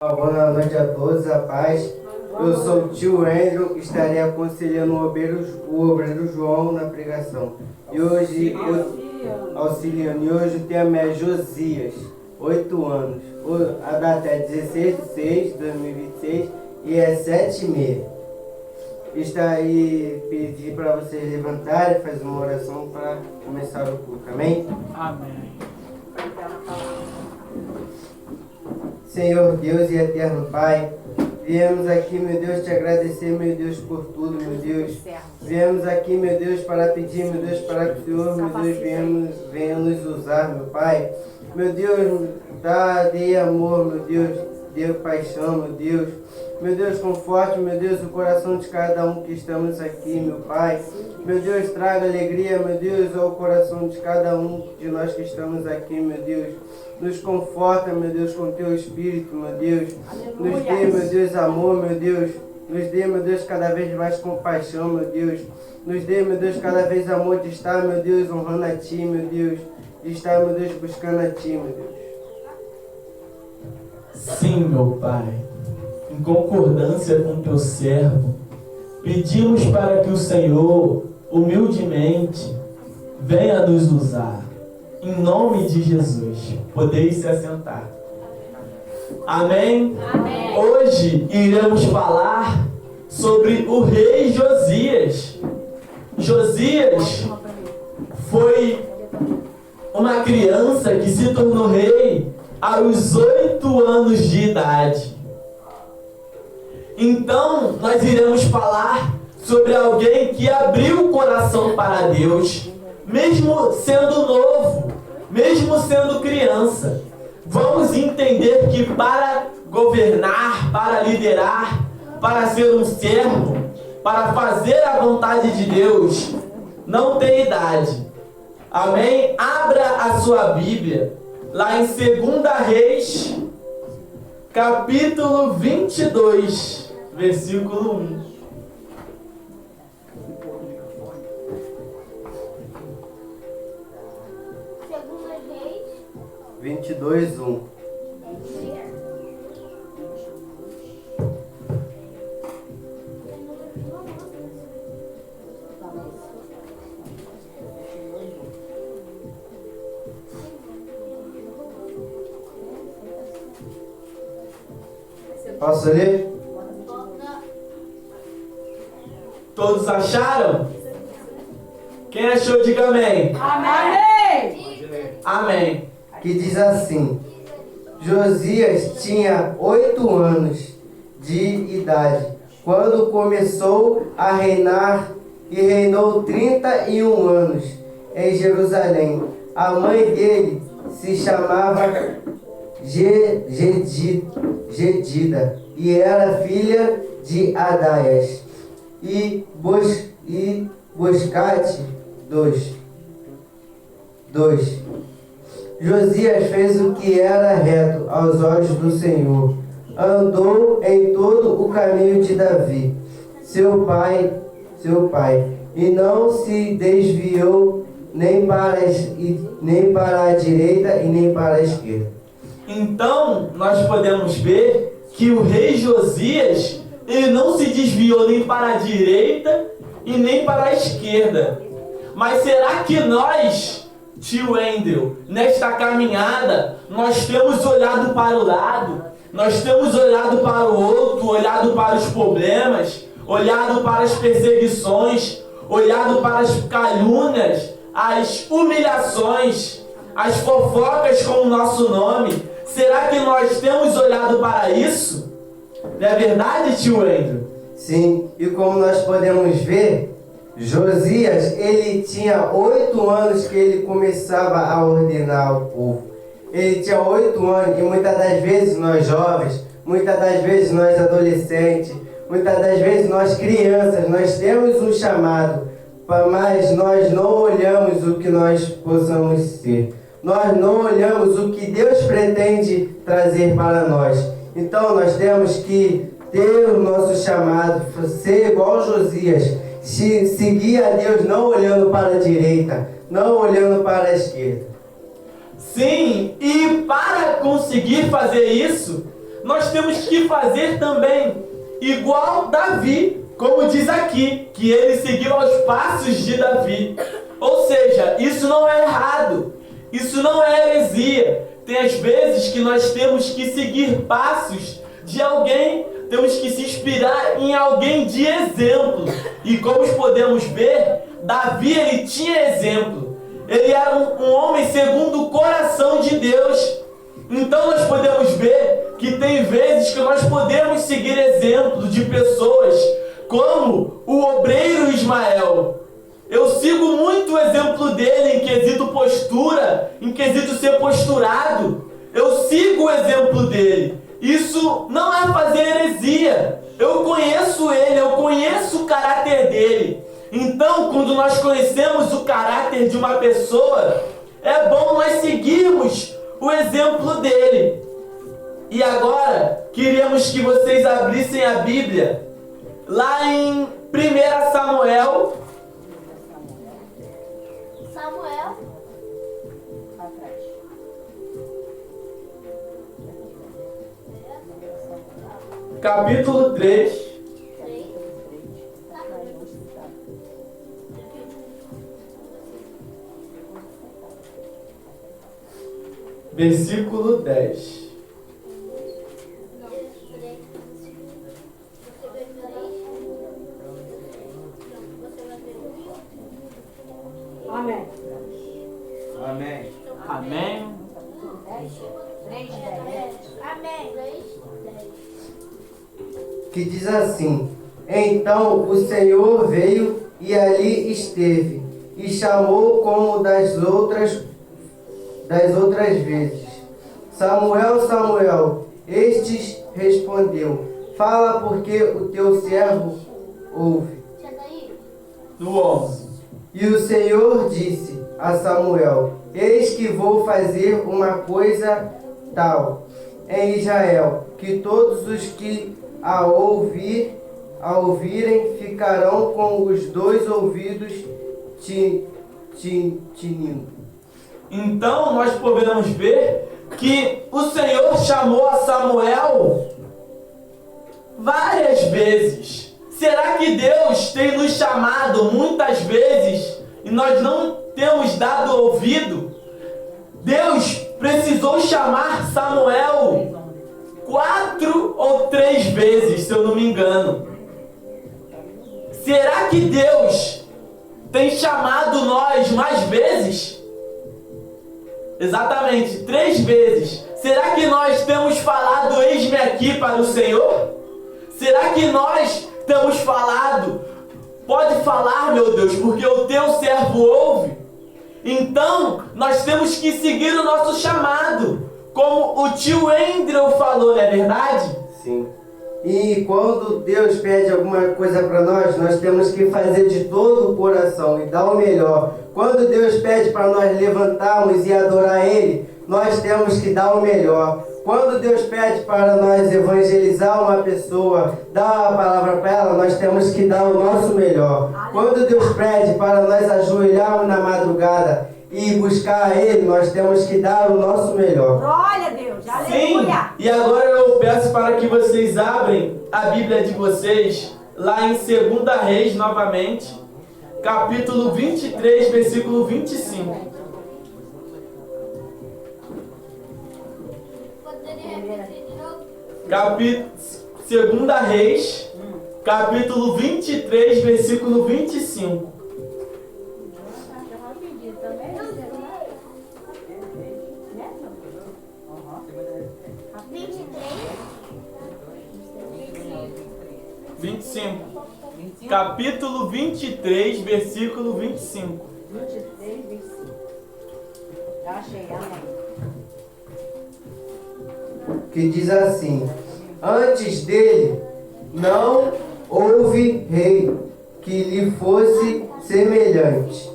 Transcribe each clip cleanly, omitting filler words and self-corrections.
Boa noite a todos, a paz. Eu sou o tio Andrew, estarei aconselhando o obreiro João na pregação. E hoje, auxiliando, e hoje o tema é Josias, 8 anos. A data é 16/6/2026 e é 7h30. Está aí, pedir para vocês levantarem, fazer uma oração para começar o culto, amém? Amém. Senhor Deus e eterno Pai, viemos aqui, meu Deus, te agradecer, meu Deus, por tudo, meu Deus. Viemos aqui, meu Deus, para pedir, meu Deus, para que o Senhor, meu Deus, venha nos usar, meu Pai. Meu Deus, dê amor, meu Deus, dê paixão, meu Deus. Meu Deus, conforte, meu Deus, o coração de cada um que estamos aqui, meu Pai. Meu Deus, traga alegria, meu Deus, ao coração de cada um de nós que estamos aqui, meu Deus. Nos conforta, meu Deus, com teu Espírito, meu Deus. Nos dê, meu Deus, amor, meu Deus. Nos dê, meu Deus, cada vez mais compaixão, meu Deus. Nos dê, meu Deus, cada vez amor de estar, meu Deus, honrando a Ti, meu Deus. De estar, meu Deus, buscando a Ti, meu Deus. Sim, meu Pai, em concordância com teu servo, pedimos para que o Senhor, humildemente, venha nos usar. Em nome de Jesus, podeis se assentar. Amém? Amém. Hoje iremos falar sobre o rei Josias. Josias foi uma criança que se tornou rei aos 8 anos de idade. Então, nós iremos falar sobre alguém que abriu o coração para Deus, mesmo sendo novo, mesmo sendo criança. Vamos entender que para governar, para liderar, para ser um servo, para fazer a vontade de Deus, não tem idade. Amém? Abra a sua Bíblia, lá em 2 Reis, capítulo 22, versículo 1. 22:1. Posso ler? Todos acharam? Quem achou, diga amém. Amém. Amém. Que diz assim: Josias tinha 8 anos de idade quando começou a reinar e reinou 31 anos em Jerusalém. A mãe dele se chamava Gedida e era filha de Adaias e Boscate 2. Josias fez o que era reto aos olhos do Senhor. Andou em todo o caminho de Davi, seu pai, e não se desviou nem para a direita e nem para a esquerda. Então, nós podemos ver que o rei Josias, ele não se desviou nem para a direita e nem para a esquerda. Mas será que nós, tio Andrew, nesta caminhada, nós temos olhado para o lado, nós temos olhado para o outro, olhado para os problemas, olhado para as perseguições, olhado para as calúnias, as humilhações, as fofocas com o nosso nome? Será que nós temos olhado para isso? Não é verdade, tio Andrew? Sim, e como nós podemos ver, Josias, ele tinha 8 anos que ele começava a ordenar o povo. Ele tinha 8 anos e muitas das vezes nós jovens, muitas das vezes nós adolescentes, muitas das vezes nós crianças, nós temos um chamado, mas nós não olhamos o que nós possamos ser. Nós não olhamos o que Deus pretende trazer para nós. Então nós temos que ter o nosso chamado, ser igual Josias, seguir a Deus não olhando para a direita, não olhando para a esquerda. Sim, e para conseguir fazer isso, nós temos que fazer também igual Davi, como diz aqui, que ele seguiu aos passos de Davi. Ou seja, isso não é errado, isso não é heresia. Tem às vezes que nós temos que seguir passos de alguém, temos que se inspirar em alguém de exemplo. E como podemos ver, Davi, ele tinha exemplo. Ele era um homem segundo o coração de Deus. Então nós podemos ver que tem vezes que nós podemos seguir exemplo de pessoas como o obreiro Ismael. Eu sigo muito o exemplo dele em quesito postura, em quesito ser posturado. Eu sigo o exemplo dele. Isso não é fazer heresia. Eu conheço ele, eu conheço o caráter dele. Então, quando nós conhecemos o caráter de uma pessoa, é bom nós seguirmos o exemplo dele. E agora, queríamos que vocês abrissem a Bíblia lá em 1 Samuel. Capítulo 3. Versículo 10. Amém. Amém. Amém. 3:10. Amém. Que diz assim: Então o Senhor veio e ali esteve, e chamou como das outras vezes: Samuel, Samuel. Estes respondeu: Fala, porque o teu servo ouve. No 11. E o Senhor disse a Samuel: Eis que vou fazer uma coisa tal em Israel, que todos os que a ouvirem ficarão com os dois ouvidos tinindo. Então nós podemos ver que o Senhor chamou a Samuel várias vezes. Será que Deus tem nos chamado muitas vezes e nós não temos dado ouvido? Deus precisou chamar Samuel 4 ou 3 vezes, se eu não me engano. Será que Deus tem chamado nós mais vezes? Exatamente, 3 vezes. Será que nós temos falado eis-me aqui para o Senhor? Será que nós temos falado, pode falar, meu Deus, porque o teu servo ouve? Então, nós temos que seguir o nosso chamado, como o tio Andrew falou, não é verdade? Sim. E quando Deus pede alguma coisa para nós temos que fazer de todo o coração e dar o melhor. Quando Deus pede para nós levantarmos e adorar Ele, nós temos que dar o melhor. Quando Deus pede para nós evangelizar uma pessoa, dar a palavra para ela, nós temos que dar o nosso melhor. Quando Deus pede para nós ajoelharmos na madrugada e buscar a Ele, nós temos que dar o nosso melhor. Glória a Deus. Sim, Aleluia. e agora eu peço para que vocês abrem a Bíblia de vocês lá em 2 Reis novamente, capítulo 23, versículo 25. Poderia repetir de novo? 2 Reis, capítulo 23, versículo 25. Capítulo 23, versículo 25. 23, 25. Já achei, amém. Que diz assim: Antes dele não houve rei que lhe fosse semelhante,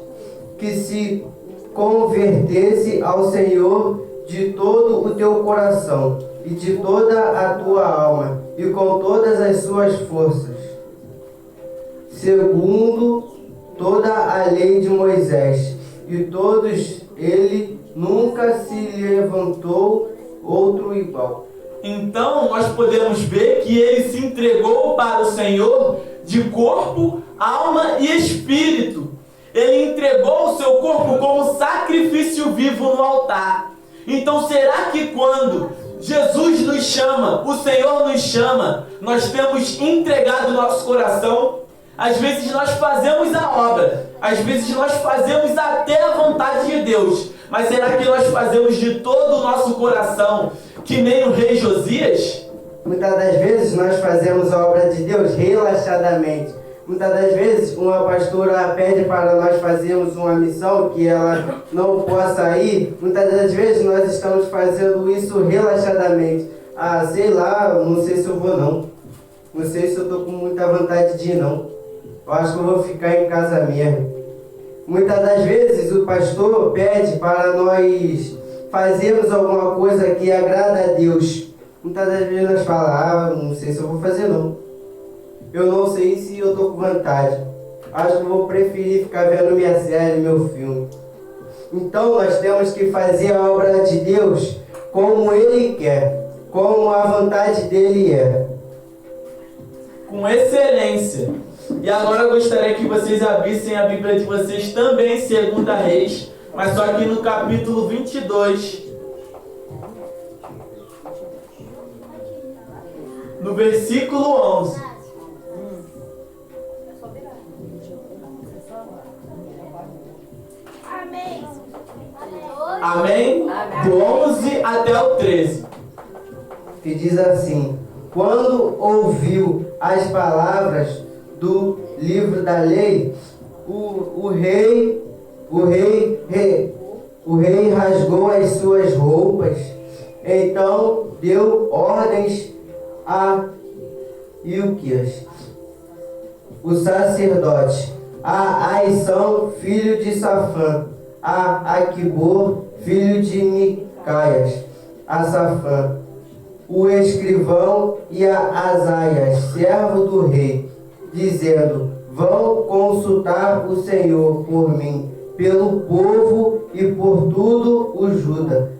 que se convertesse ao Senhor de todo o teu coração e de toda a tua alma e com todas as suas forças, segundo toda a lei de Moisés, e todos ele nunca se levantou outro igual. Então nós podemos ver que ele se entregou para o Senhor de corpo, alma e espírito. Ele entregou o seu corpo como sacrifício vivo no altar. Então será que quando Jesus nos chama, o Senhor nos chama, nós temos entregado nosso coração? Às vezes nós fazemos a obra, às vezes nós fazemos até a vontade de Deus, mas será que nós fazemos de todo o nosso coração, que nem o rei Josias? Muitas das vezes nós fazemos a obra de Deus relaxadamente. Muitas das vezes uma pastora pede para nós fazermos uma missão que ela não possa ir. Muitas das vezes nós estamos fazendo isso relaxadamente. Ah, sei lá, não sei se eu vou não. Não sei se eu estou com muita vontade de ir não. Eu acho que eu vou ficar em casa mesmo. Muitas das vezes o pastor pede para nós fazermos alguma coisa que agrada a Deus. Muitas das vezes nós falamos, não sei se eu vou fazer não. Eu não sei se eu estou com vontade. Acho que eu vou preferir ficar vendo minha série, meu filme. Então nós temos que fazer a obra de Deus como Ele quer, como a vontade dEle é. Com excelência. E agora eu gostaria que vocês abrissem a Bíblia de vocês também em 2 Reis, mas só aqui no capítulo 22. No versículo 11. Amém. Amém? Do 11 até o 13. Que diz assim: quando ouviu as palavras do livro da lei, o rei rasgou as suas roupas. Então deu ordens a Ilquias, o sacerdote, a Aissão, filho de Safã, a Aquibor, filho de Micaias, a Safã, o escrivão, e a Azaias, servo do rei, dizendo: vão consultar o Senhor por mim, pelo povo e por tudo o Juda,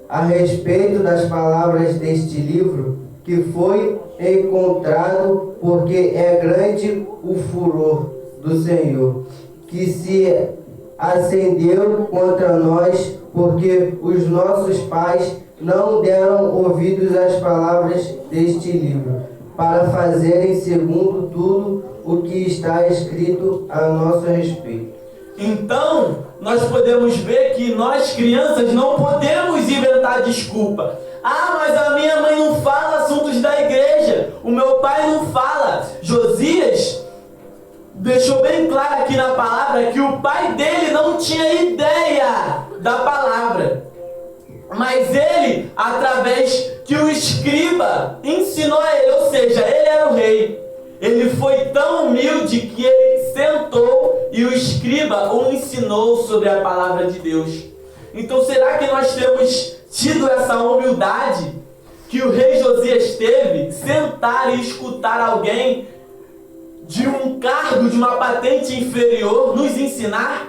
a respeito das palavras deste livro que foi encontrado, porque é grande o furor do Senhor, que se acendeu contra nós, porque os nossos pais não deram ouvidos às palavras deste livro, para fazerem segundo tudo o que está escrito a nosso respeito. Então, nós podemos ver que nós, crianças, não podemos inventar desculpa. Ah, mas a minha mãe não fala assuntos da igreja, o meu pai não fala. Josias deixou bem claro aqui na palavra que o pai dele não tinha ideia da palavra. Mas ele, através que o escriba ensinou a ele, ou seja, ele era o rei. Ele foi tão humilde que ele sentou e o escriba o ensinou sobre a palavra de Deus. Então será que nós temos tido essa humildade que o rei Josias teve? Sentar e escutar alguém de um cargo, de uma patente inferior, nos ensinar?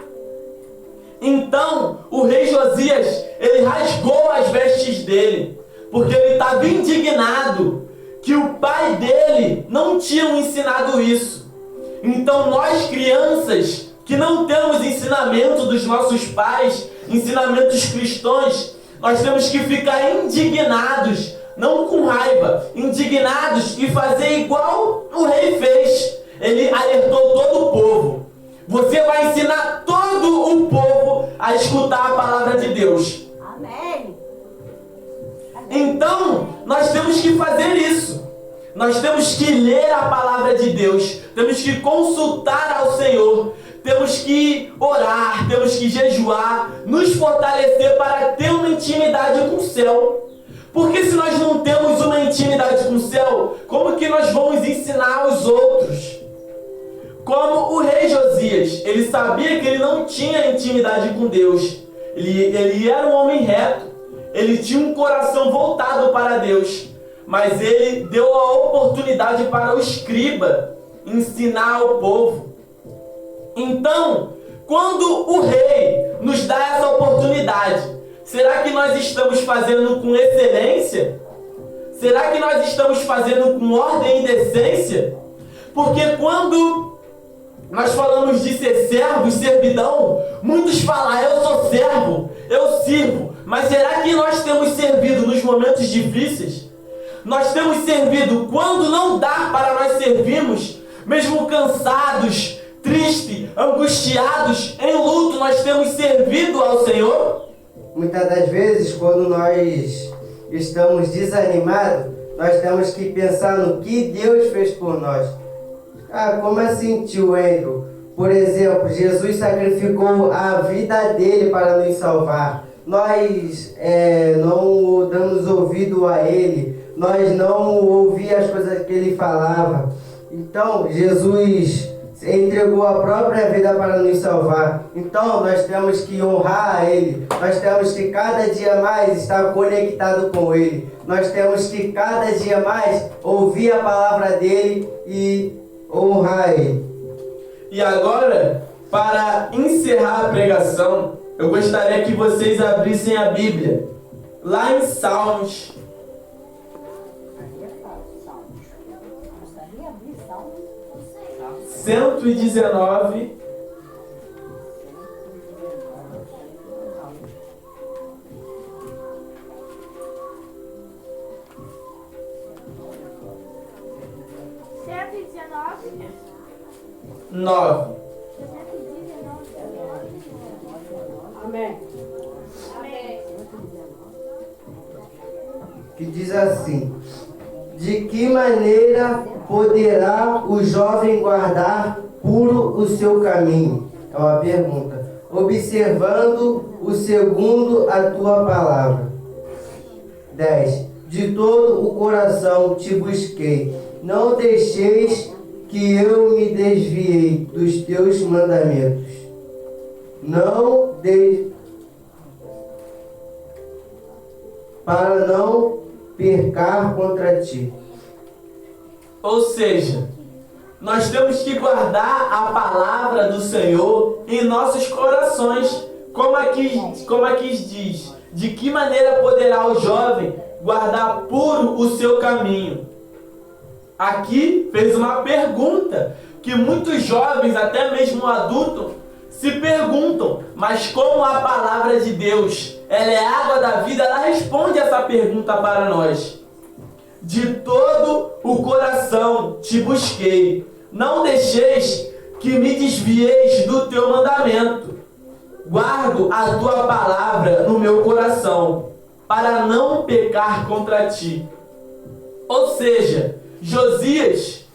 Então o rei Josias, ele rasgou as vestes dele, porque ele estava indignado que o pai dele não tinha ensinado isso. Então nós, crianças, que não temos ensinamento dos nossos pais, ensinamentos cristãos, nós temos que ficar indignados, não com raiva, indignados, e fazer igual o rei fez. Ele alertou todo o povo: você vai ensinar todo o povo a escutar a palavra de Deus. Amém. Então, nós temos que fazer isso. Nós temos que ler a palavra de Deus. Temos que consultar ao Senhor. Temos que orar, temos que jejuar, nos fortalecer para ter uma intimidade com o céu. Porque se nós não temos uma intimidade com o céu, como que nós vamos ensinar aos outros? Como o rei Josias, ele sabia que ele não tinha intimidade com Deus. Ele era um homem reto. Ele tinha um coração voltado para Deus. Mas ele deu a oportunidade para o escriba ensinar ao povo. Então, quando o rei nos dá essa oportunidade, Será que nós estamos fazendo com excelência? Será que nós estamos fazendo com ordem e decência? Porque quando nós falamos de ser servo e servidão, muitos falam, eu sou servo, eu sirvo. Mas será que nós temos servido nos momentos difíceis? Nós temos servido quando não dá para nós servirmos, mesmo cansados, tristes, angustiados, em luto, nós temos servido ao Senhor? Muitas das vezes, quando nós estamos desanimados, nós temos que pensar no que Deus fez por nós. Ah, como assim, tio Andrew? Por exemplo, Jesus sacrificou a vida dele para nos salvar. Nós não damos ouvido a ele, nós não ouvimos as coisas que ele falava. Então, Jesus entregou a própria vida para nos salvar. Então, nós temos que honrar a ele. Nós temos que cada dia mais estar conectado com ele. Nós temos que cada dia mais ouvir a palavra dele e honrar ele. E agora, para encerrar a pregação, eu gostaria que vocês abrissem a Bíblia, lá em Salmos. Aí é fácil, Salmos. Gostaria de abrir Salmos? 119, nove. 9. Amém. Amém. Que diz assim: de que maneira poderá o jovem guardar puro o seu caminho? É uma pergunta. Observando o segundo a tua palavra. 10. De todo o coração te busquei. Não deixeis que eu me desviei dos teus mandamentos. Não para não pecar contra ti. Ou seja, nós temos que guardar a palavra do Senhor em nossos corações. Como aqui diz, de que maneira poderá o jovem guardar puro o seu caminho? Aqui fez uma pergunta que muitos jovens, até mesmo adultos, se perguntam, mas como a palavra de Deus, ela é água da vida, ela responde essa pergunta para nós. De todo o coração te busquei, não deixeis que me desvieis do teu mandamento. Guardo a tua palavra no meu coração, para não pecar contra ti. Ou seja, Josias,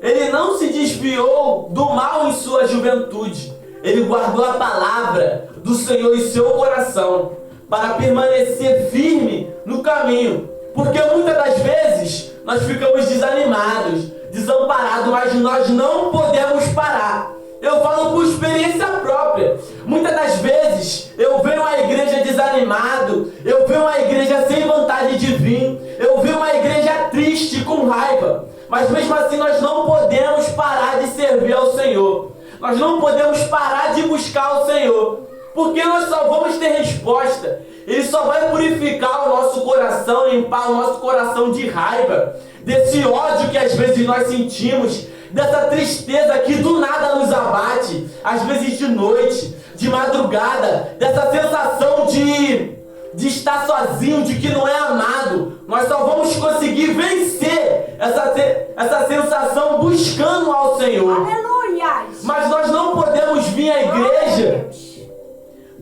ele não se desviou do mal em sua juventude. Ele guardou a palavra do Senhor em seu coração para permanecer firme no caminho. Porque muitas das vezes nós ficamos desanimados, desamparados, mas nós não podemos parar. Eu falo por experiência própria. Muitas das vezes eu venho à igreja desanimado, eu venho à igreja sem vontade de vir, eu venho à igreja triste, com raiva. Mas mesmo assim nós não podemos parar de servir ao Senhor. Nós não podemos parar de buscar o Senhor. Porque nós só vamos ter resposta. Ele só vai purificar o nosso coração, limpar o nosso coração de raiva, desse ódio que às vezes nós sentimos, dessa tristeza que do nada nos abate, às vezes de noite, de madrugada, dessa sensação de estar sozinho, de que não é amado. Nós só vamos conseguir vencer essa sensação buscando ao Senhor. Aleluia! Mas nós não podemos vir à igreja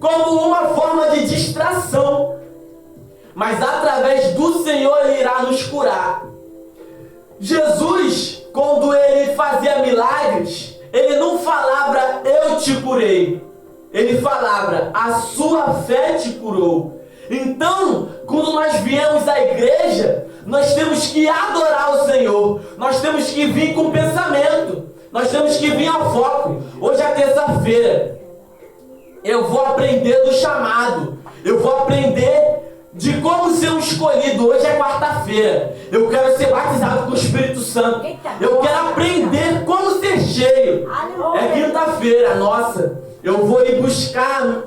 como uma forma de distração, mas através do Senhor Ele irá nos curar. Jesus, quando Ele fazia milagres, Ele não falava, eu te curei. Ele falava, a sua fé te curou. Então, quando nós viemos à igreja, nós temos que adorar o Senhor. Nós temos que vir com pensamento. Nós temos que vir ao foco. Hoje é terça-feira. Eu vou aprender do chamado. Eu vou aprender de como ser um escolhido. Hoje é quarta-feira. Eu quero ser batizado com o Espírito Santo. Eu quero aprender como ser cheio. É quinta-feira, nossa. Eu vou ir buscar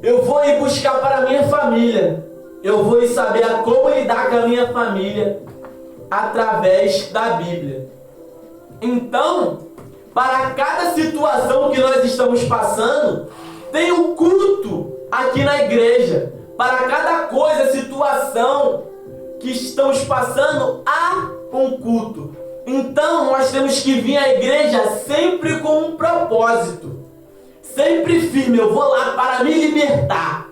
eu vou ir buscar para a minha família. Eu vou ir saber como lidar com a minha família através da Bíblia. Então, para cada situação que nós estamos passando, tem um culto aqui na igreja. Para cada coisa, situação que estamos passando, há um culto. Então, nós temos que vir à igreja sempre com um propósito. Sempre firme, eu vou lá para me libertar.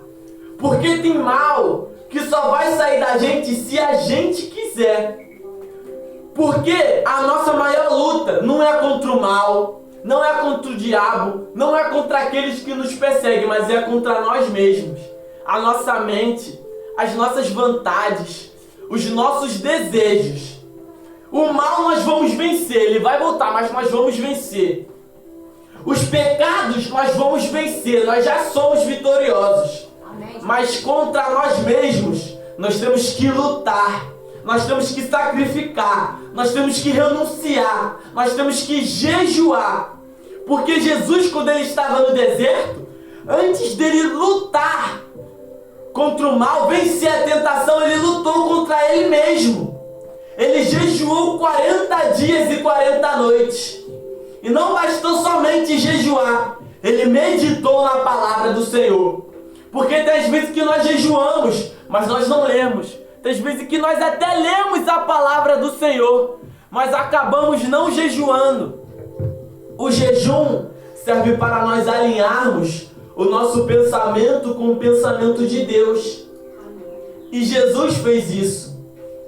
Porque tem mal que só vai sair da gente se a gente quiser. Porque a nossa maior luta não é contra o mal, não é contra o diabo, não é contra aqueles que nos perseguem, mas é contra nós mesmos. A nossa mente, as nossas vontades, os nossos desejos. O mal nós vamos vencer, ele vai voltar, mas nós vamos vencer. Os pecados nós vamos vencer, nós já somos vitoriosos. Mas contra nós mesmos, nós temos que lutar, nós temos que sacrificar, nós temos que renunciar, nós temos que jejuar. Porque Jesus, quando ele estava no deserto, antes dele lutar contra o mal, vencer a tentação, ele lutou contra ele mesmo. Ele jejuou 40 dias e 40 noites. E não bastou somente jejuar, ele meditou na palavra do Senhor. Porque tem vezes que nós jejuamos, mas nós não lemos. Tem vezes que nós até lemos a palavra do Senhor, mas acabamos não jejuando. O jejum serve para nós alinharmos o nosso pensamento com o pensamento de Deus. E Jesus fez isso.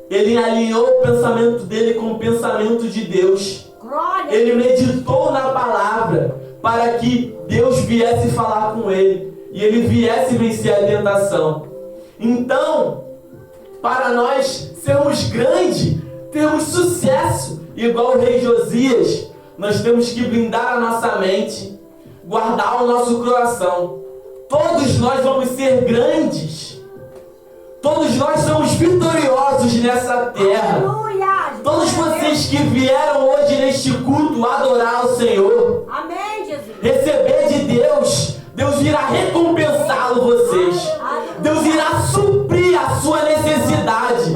Ele alinhou o pensamento dele com o pensamento de Deus. Ele meditou na palavra para que Deus viesse falar com ele e ele viesse vencer a tentação. Então, para nós sermos grandes, termos sucesso, igual o rei Josias, nós temos que blindar a nossa mente, guardar o nosso coração. Todos nós vamos ser grandes. Todos nós somos vitoriosos nessa terra. Aleluia! Todos vocês que vieram hoje neste culto adorar o Senhor, Amém, Jesus. receber de Deus, Deus irá recompensá-lo vocês. Deus irá suprir a sua necessidade,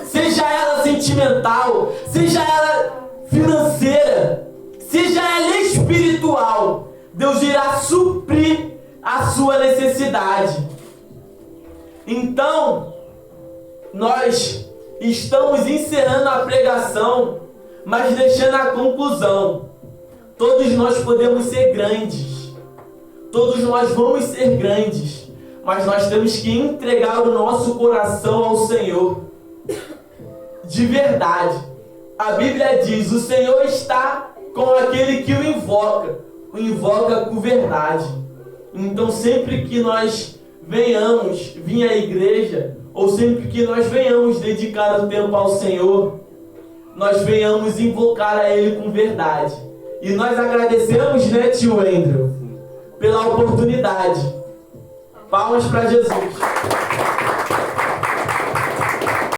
seja ela sentimental, seja ela financeira, seja ela espiritual. Deus irá suprir a sua necessidade. Então, nós estamos encerrando a pregação, mas deixando a conclusão. Todos nós podemos ser grandes. Todos nós vamos ser grandes. Mas nós temos que entregar o nosso coração ao Senhor. De verdade. A Bíblia diz, o Senhor está com aquele que o invoca com verdade. Então sempre que nós venhamos vir à igreja, ou sempre que nós venhamos dedicar o tempo ao Senhor, nós venhamos invocar a Ele com verdade. E nós agradecemos, né, tio Andrew, pela oportunidade. Palmas para Jesus.